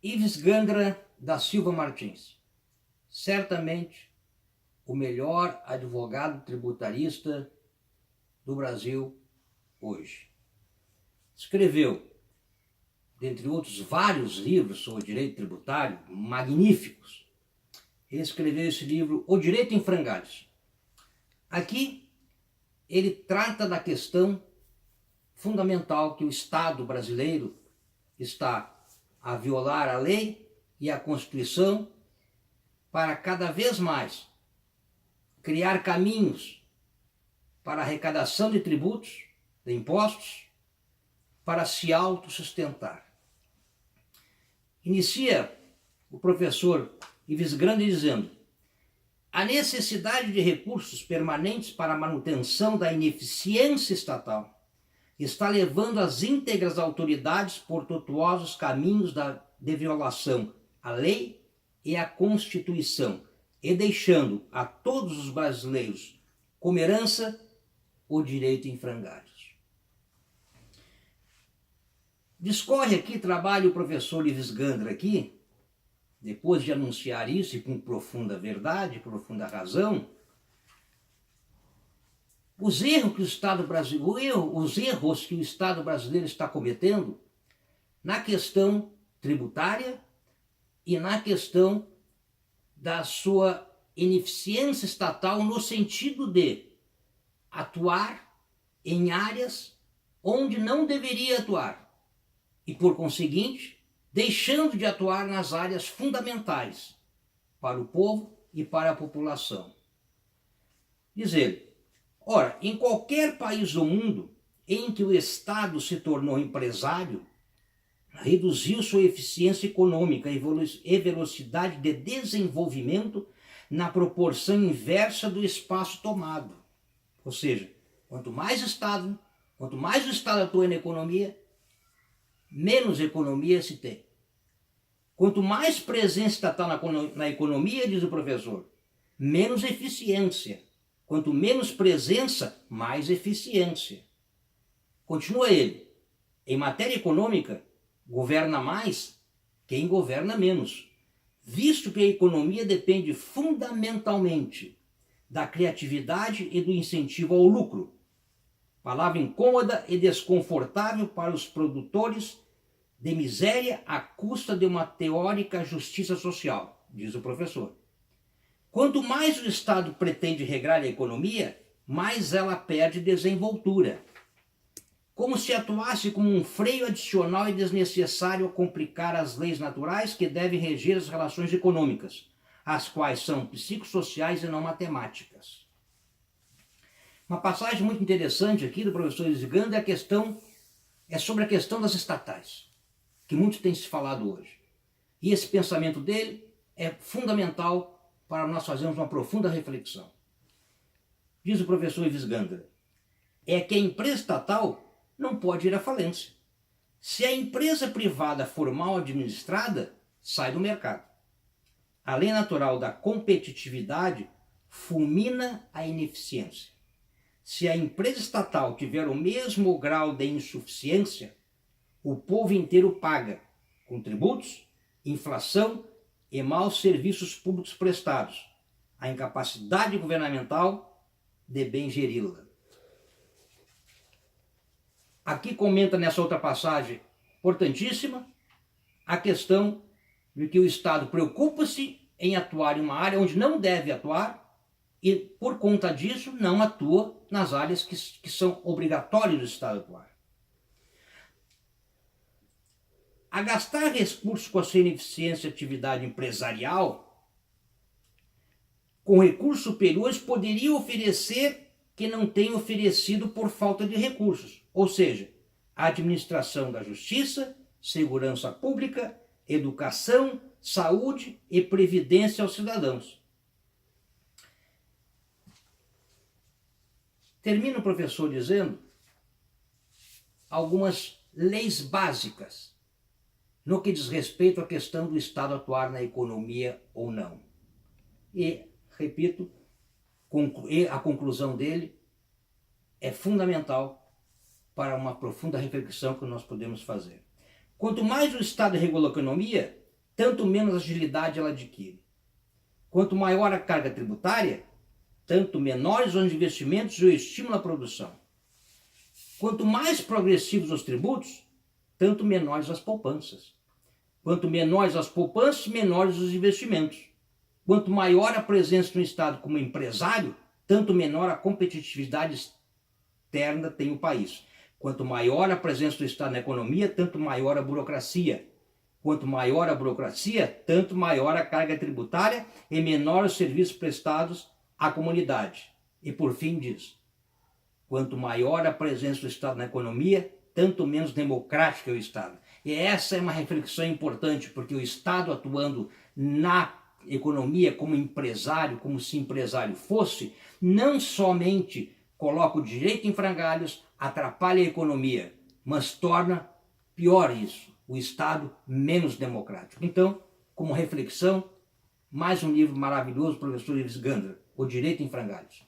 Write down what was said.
Ives Gandra da Silva Martins, certamente o melhor advogado tributarista do Brasil hoje. Escreveu, dentre outros vários livros sobre direito tributário, magníficos. Ele escreveu esse livro, O Direito em Frangalhos. Aqui ele trata da questão fundamental que o Estado brasileiro está a violar a lei e a Constituição para cada vez mais criar caminhos para a arrecadação de tributos, de impostos, para se autossustentar. Inicia o professor Ives Gandra dizendo: a necessidade de recursos permanentes para a manutenção da ineficiência estatal está levando as íntegras autoridades por tortuosos caminhos de violação à lei e à Constituição, e deixando a todos os brasileiros como herança o direito em frangalhos. Discorre aqui, trabalha o professor Ives Gandra aqui, depois de anunciar isso e com profunda verdade, profunda razão, os erros que o Estado brasileiro está cometendo na questão tributária e na questão da sua ineficiência estatal no sentido de atuar em áreas onde não deveria atuar e, por conseguinte, deixando de atuar nas áreas fundamentais para o povo e para a população. Diz ele: ora, em qualquer país do mundo em que o Estado se tornou empresário, reduziu sua eficiência econômica e velocidade de desenvolvimento na proporção inversa do espaço tomado. Ou seja, quanto mais o Estado atua na economia, menos economia se tem. Quanto mais presença estatal na economia, diz o professor, menos eficiência. Quanto menos presença, mais eficiência. Continua ele: em matéria econômica, governa mais quem governa menos, visto que a economia depende fundamentalmente da criatividade e do incentivo ao lucro. Palavra incômoda e desconfortável para os produtores de miséria à custa de uma teórica justiça social, diz o professor. Quanto mais o Estado pretende regrar a economia, mais ela perde desenvoltura. Como se atuasse como um freio adicional e desnecessário a complicar as leis naturais que devem reger as relações econômicas, as quais são psicossociais e não matemáticas. Uma passagem muito interessante aqui do professor Ives Gandra é sobre a questão das estatais, que muito tem se falado hoje. E esse pensamento dele é fundamental para nós fazermos uma profunda reflexão. Diz o professor Ives Gandra: é que a empresa estatal não pode ir à falência. Se a empresa privada for mal administrada, sai do mercado. A lei natural da competitividade fulmina a ineficiência. Se a empresa estatal tiver o mesmo grau de insuficiência, o povo inteiro paga, com tributos, inflação e maus serviços públicos prestados, a incapacidade governamental de bem geri-la. Aqui comenta nessa outra passagem importantíssima a questão de que o Estado preocupa-se em atuar em uma área onde não deve atuar e, por conta disso, não atua nas áreas que são obrigatórias do Estado atuar. A gastar recursos com a sua ineficiência e atividade empresarial, com recursos superiores, poderia oferecer que não tem oferecido por falta de recursos, ou seja, a administração da justiça, segurança pública, educação, saúde e previdência aos cidadãos. Termina o professor dizendo algumas leis básicas no que diz respeito à questão do Estado atuar na economia ou não. E, repito, a conclusão dele é fundamental para uma profunda reflexão que nós podemos fazer. Quanto mais o Estado regula a economia, tanto menos agilidade ela adquire. Quanto maior a carga tributária, tanto menores os investimentos e o estímulo à produção. Quanto mais progressivos os tributos, tanto menores as poupanças. Quanto menores as poupanças, menores os investimentos. Quanto maior a presença do Estado como empresário, tanto menor a competitividade externa tem o país. Quanto maior a presença do Estado na economia, tanto maior a burocracia. Quanto maior a burocracia, tanto maior a carga tributária e menor os serviços prestados à comunidade. E por fim diz, quanto maior a presença do Estado na economia, tanto menos democrático é o Estado. E essa é uma reflexão importante, porque o Estado atuando na economia como empresário, como se empresário fosse, não somente coloca o direito em frangalhos, atrapalha a economia, mas torna pior isso, o Estado menos democrático. Então, como reflexão, mais um livro maravilhoso, professor Ives Gandra, O Direito em Frangalhos.